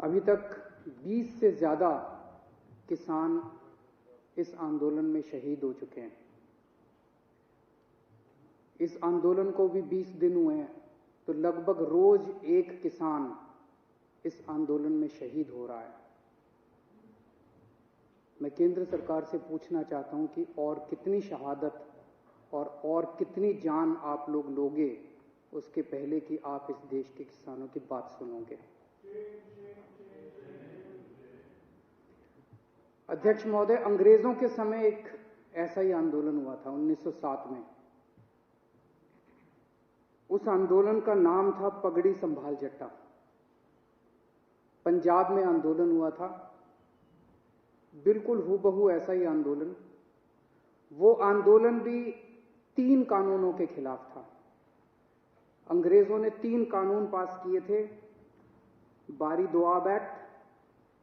अभी तक 20 से ज्यादा किसान इस आंदोलन में शहीद हो चुके हैं। इस आंदोलन को भी 20 दिन हुए हैं, तो लगभग रोज एक किसान इस आंदोलन में शहीद हो रहा है। मैं केंद्र सरकार से पूछना चाहता हूं कि और कितनी शहादत और कितनी जान आप लोग लोगे उसके पहले कि आप इस देश के किसानों की बात सुनोगे। अध्यक्ष महोदय, अंग्रेजों के समय एक ऐसा ही आंदोलन हुआ था 1907 में। उस आंदोलन का नाम था पगड़ी संभाल जट्टा। पंजाब में आंदोलन हुआ था, बिल्कुल हूबहू ऐसा ही आंदोलन। वो आंदोलन भी 3 कानूनों के खिलाफ था। अंग्रेजों ने 3 कानून पास किए थे, Bari Doab act,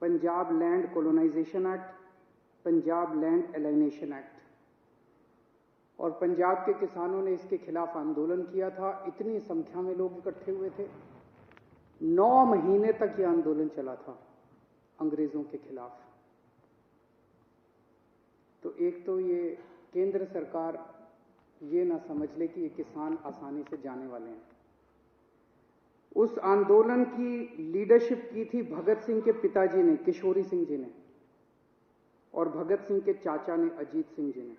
Punjab land colonization act, Punjab land alienation act. और पंजाब के किसानों ने इसके खिलाफ आंदोलन किया था। इतनी संख्या में लोग इकट्ठे हुए थे। 9 महीने तक यह आंदोलन चला था अंग्रेजों के खिलाफ। तो एक तो ये केंद्र सरकार ये ना समझ ले कि ये किसान आसानी से जाने वाले हैं। उस आंदोलन की लीडरशिप की थी भगत सिंह के पिताजी ने, किशोरी सिंह जी ने, और भगत सिंह के चाचा ने, अजीत सिंह जी ने।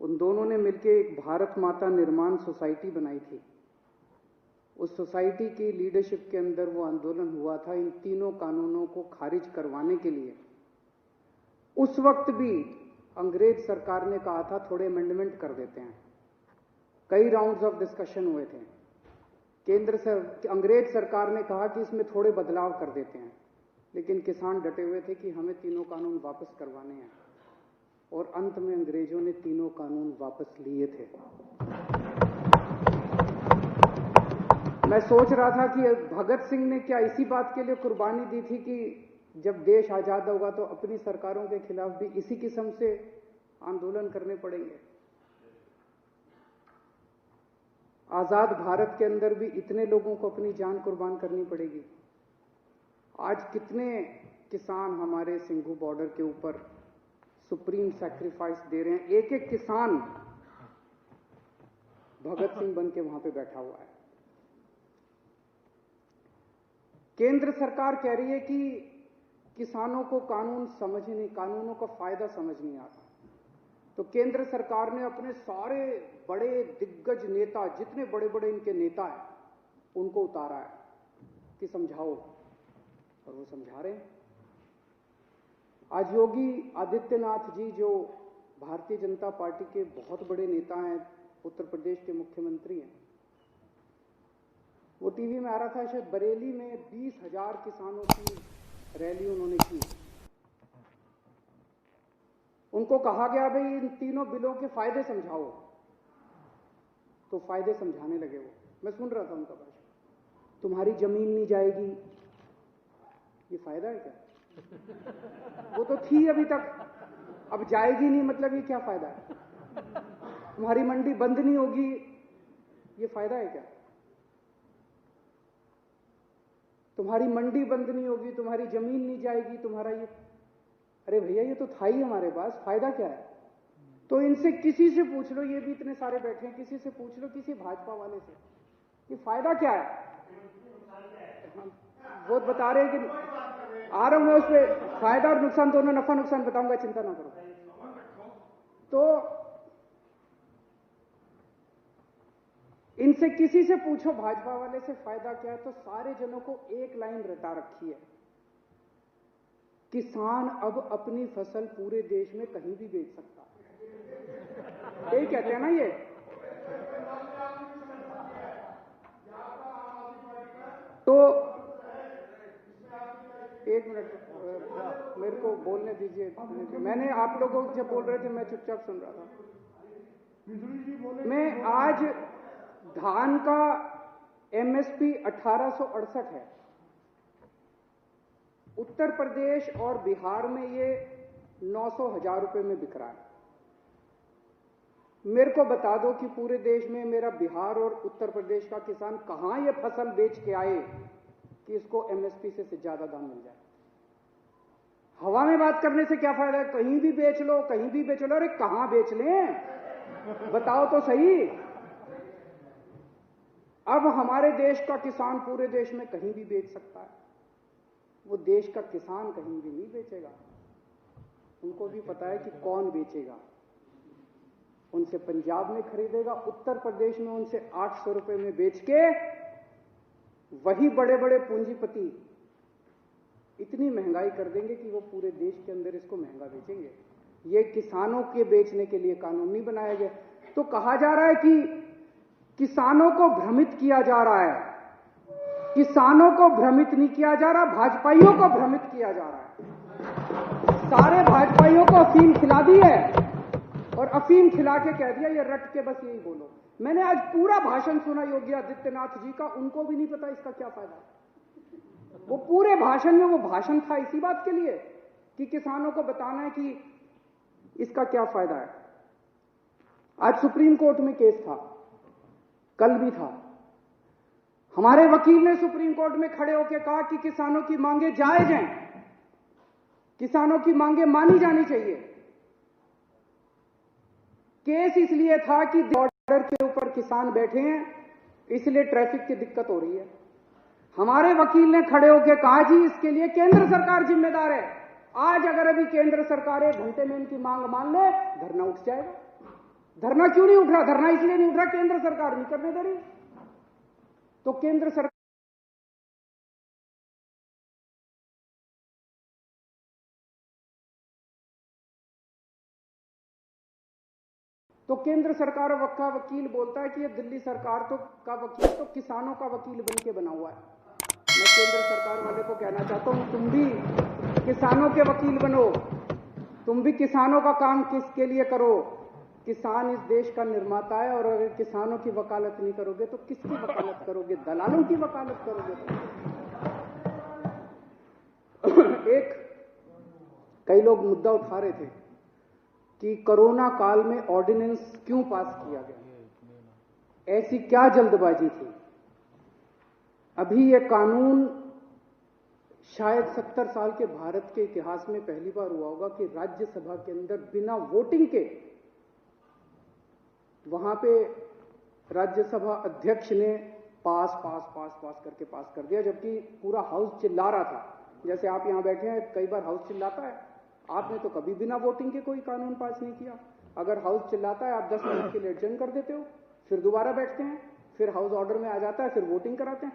उन दोनों ने मिलकर एक भारत माता निर्माण सोसाइटी बनाई थी। उस सोसाइटी की लीडरशिप के अंदर वो आंदोलन हुआ था इन 3 कानूनों को खारिज करवाने के लिए। उस वक्त भी अंग्रेज सरकार ने कहा था थोड़े अमेंडमेंट कर देते हैं। कई राउंड्स ऑफ डिस्कशन हुए थे। अंग्रेज सरकार ने कहा कि इसमें थोड़े बदलाव कर देते हैं, लेकिन किसान डटे हुए थे कि हमें 3 कानून वापस करवाने हैं। और अंत में अंग्रेजों ने 3 कानून वापस लिए थे। मैं सोच रहा था कि भगत सिंह ने क्या इसी बात के लिए कुर्बानी दी थी कि जब देश आजाद होगा तो अपनी सरकारों के खिलाफ भी इसी किस्म से आंदोलन करने पड़ेंगे। आजाद भारत के अंदर भी इतने लोगों को अपनी जान कुर्बान करनी पड़ेगी। आज कितने किसान हमारे सिंघू बॉर्डर के ऊपर सुप्रीम सैक्रिफाइस दे रहे हैं। एक एक किसान भगत सिंह बन के वहां पे बैठा हुआ है। केंद्र सरकार कह रही है कि किसानों को कानूनों का फायदा समझ नहीं आता। तो केंद्र सरकार ने अपने सारे बड़े दिग्गज नेता, जितने बड़े बड़े इनके नेता हैं, उनको उतारा है कि समझाओ, और वो समझा रहे हैं। आज योगी आदित्यनाथ जी, जो भारतीय जनता पार्टी के बहुत बड़े नेता हैं, उत्तर प्रदेश के मुख्यमंत्री हैं, वो टीवी में आ रहा था, शायद बरेली में 20,000 किसानों की रैली उन्होंने की। उनको कहा गया भाई इन 3 बिलों के फायदे समझाओ, तो फायदे समझाने लगे वो। मैं सुन रहा था उनका भाषण। तुम्हारी जमीन नहीं जाएगी, ये फायदा है क्या? वो तो थी अभी तक, अब जाएगी नहीं, मतलब ये क्या फायदा है? तुम्हारी मंडी बंद नहीं होगी, ये फायदा है क्या? तुम्हारी मंडी बंद नहीं होगी, तुम्हारी जमीन नहीं जाएगी, तुम्हारा ये, अरे भैया ये तो था ही हमारे पास, फायदा क्या है? तो इनसे किसी से पूछ लो, ये भी इतने सारे बैठे हैं, किसी से पूछ लो, किसी भाजपा वाले से, कि फायदा क्या है? वो बता रहे हैं कि आ रहा हूं मैं, उस पर फायदा और नुकसान दोनों, नफा नुकसान बताऊंगा, चिंता ना करो। तो इनसे किसी से पूछो भाजपा वाले से फायदा क्या है, तो सारे जनों को एक लाइन रटा रखी है, किसान अब अपनी फसल पूरे देश में कहीं भी बेच सकता है। यही कहते हैं ना ये। तो एक मिनट मेरे को बोलने दीजिए। मैंने आप लोगों जब बोल रहे थे मैं चुपचाप सुन रहा था। मैं आज धान का एमएसपी 1868 है। उत्तर प्रदेश और बिहार में ये 900,000 रुपए में बिक रहा है। मेरे को बता दो कि पूरे देश में मेरा बिहार और उत्तर प्रदेश का किसान कहां ये फसल बेच के आए कि इसको एमएसपी से ज्यादा दाम मिल जाए। हवा में बात करने से क्या फायदा है? कहीं भी बेच लो, कहीं भी बेच लो। अरे कहां बेच लें, बताओ तो सही। अब हमारे देश का किसान पूरे देश में कहीं भी बेच सकता है। वो देश का किसान कहीं भी नहीं बेचेगा। उनको भी पता है कि कौन बेचेगा। उनसे पंजाब में खरीदेगा, उत्तर प्रदेश में उनसे 800 रुपए में बेच के वही बड़े बड़े पूंजीपति इतनी महंगाई कर देंगे कि वो पूरे देश के अंदर इसको महंगा बेचेंगे। ये किसानों के बेचने के लिए कानून नहीं बनाया गया। तो कहा जा रहा है कि किसानों को भ्रमित किया जा रहा है। किसानों को भ्रमित नहीं किया जा रहा, भाजपाइयों को भ्रमित किया जा रहा है। सारे भाजपाइयों को अफीम खिला दी है और अफीम खिला के कह दिया ये रट के बस यही बोलो। मैंने आज पूरा भाषण सुना योगी आदित्यनाथ जी का, उनको भी नहीं पता इसका क्या फायदा है। वो पूरे भाषण में, वो भाषण था इसी बात के लिए कि किसानों को बताना है कि इसका क्या फायदा है। आज सुप्रीम कोर्ट में केस था, कल भी था। हमारे वकील ने सुप्रीम कोर्ट में खड़े होकर कहा कि किसानों की मांगे जायज हैं, किसानों की मांगे मानी जानी चाहिए। केस इसलिए था कि बॉर्डर के ऊपर किसान बैठे हैं, इसलिए ट्रैफिक की दिक्कत हो रही है। हमारे वकील ने खड़े होकर कहा जी इसके लिए केंद्र सरकार जिम्मेदार है। आज अगर अभी केंद्र सरकार 1 घंटे में इनकी मांग मान ले, धरना उठ जाएगा। धरना क्यों नहीं उठ रहा? धरना इसलिए नहीं उठ रहा केंद्र सरकार नहीं करने दे रही। तो केंद्र सरकार का वकील बोलता है कि ये दिल्ली सरकार का वकील तो किसानों का वकील बन के बना हुआ है। मैं केंद्र सरकार वाले को कहना चाहता हूं, तुम भी किसानों के वकील बनो, तुम भी किसानों का काम किसके लिए करो। किसान इस देश का निर्माता है और अगर किसानों की वकालत नहीं करोगे तो किसकी वकालत करोगे? दलालों की वकालत करोगे। एक कई लोग मुद्दा उठा रहे थे कि कोरोना काल में ऑर्डिनेंस क्यों पास किया गया, ऐसी क्या जल्दबाजी थी। अभी यह कानून शायद 70 साल के भारत के इतिहास में पहली बार हुआ होगा कि राज्यसभा के अंदर बिना वोटिंग के, वहां पे राज्यसभा अध्यक्ष ने पास करके पास कर दिया, जबकि पूरा हाउस चिल्ला रहा था। जैसे आप यहां बैठे हैं, कई बार हाउस चिल्लाता है, आपने तो कभी बिना वोटिंग के कोई कानून पास नहीं किया। अगर हाउस चिल्लाता है, आप 10 मिनट के लिए एडजर्न कर देते हो, फिर दोबारा बैठते हैं, फिर हाउस ऑर्डर में आ जाता है, फिर वोटिंग कराते हैं।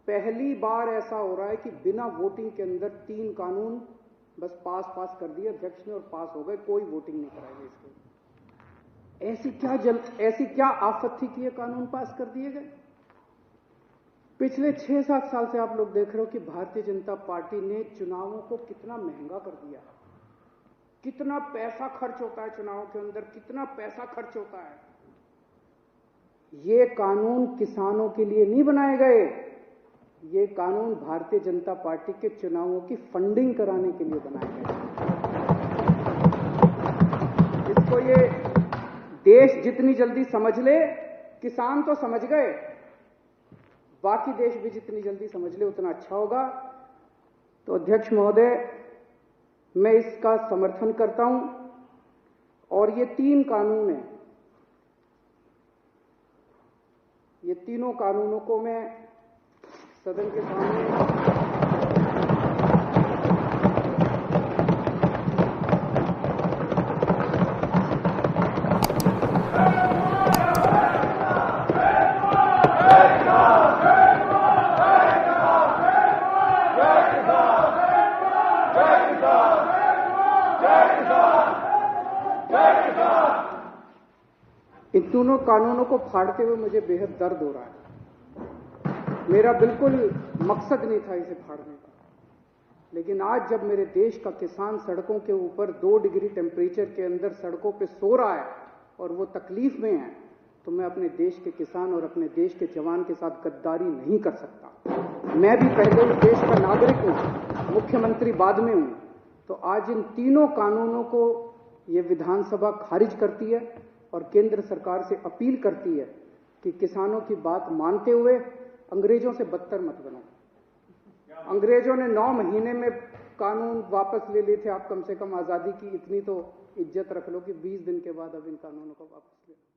पहली बार ऐसा हो रहा है कि बिना वोटिंग के अंदर 3 कानून बस पास कर दिए अध्यक्ष ने और पास हो गए, कोई वोटिंग नहीं कराई इसको। ऐसी क्या आफत थी कि ये कानून पास कर दिए गए? पिछले 6-7 साल से आप लोग देख रहे हो कि भारतीय जनता पार्टी ने चुनावों को कितना महंगा कर दिया। कितना पैसा खर्च होता है चुनावों के अंदर, कितना पैसा खर्च होता है। ये कानून किसानों के लिए नहीं बनाए गए, ये कानून भारतीय जनता पार्टी के चुनावों की फंडिंग कराने के लिए बनाए गए। इसको ये देश जितनी जल्दी समझ ले, किसान तो समझ गए, बाकी देश भी जितनी जल्दी समझ ले उतना अच्छा होगा। तो अध्यक्ष महोदय, मैं इसका समर्थन करता हूं और ये 3 कानून हैं, ये तीनों कानूनों को मैं सदन के सामने इन दोनों कानूनों को फाड़ते हुए मुझे बेहद दर्द हो रहा है। मेरा बिल्कुल मकसद नहीं था इसे फाड़ने का, लेकिन आज जब मेरे देश का किसान सड़कों के ऊपर 2 डिग्री टेम्परेचर के अंदर सड़कों पे सो रहा है और वो तकलीफ में है, तो मैं अपने देश के किसान और अपने देश के जवान के साथ गद्दारी नहीं कर सकता। मैं भी पहले ही देश का नागरिक हूं, मुख्यमंत्री बाद में हूं। तो आज इन तीनों कानूनों को ये विधानसभा खारिज करती है और केंद्र सरकार से अपील करती है कि किसानों की बात मानते हुए अंग्रेजों से बदतर मत बनो। अंग्रेजों ने 9 महीने में कानून वापस ले लिए थे, आप कम से कम आजादी की इतनी तो इज्जत रख लो कि 20 दिन के बाद अब इन कानूनों को वापस ले लो।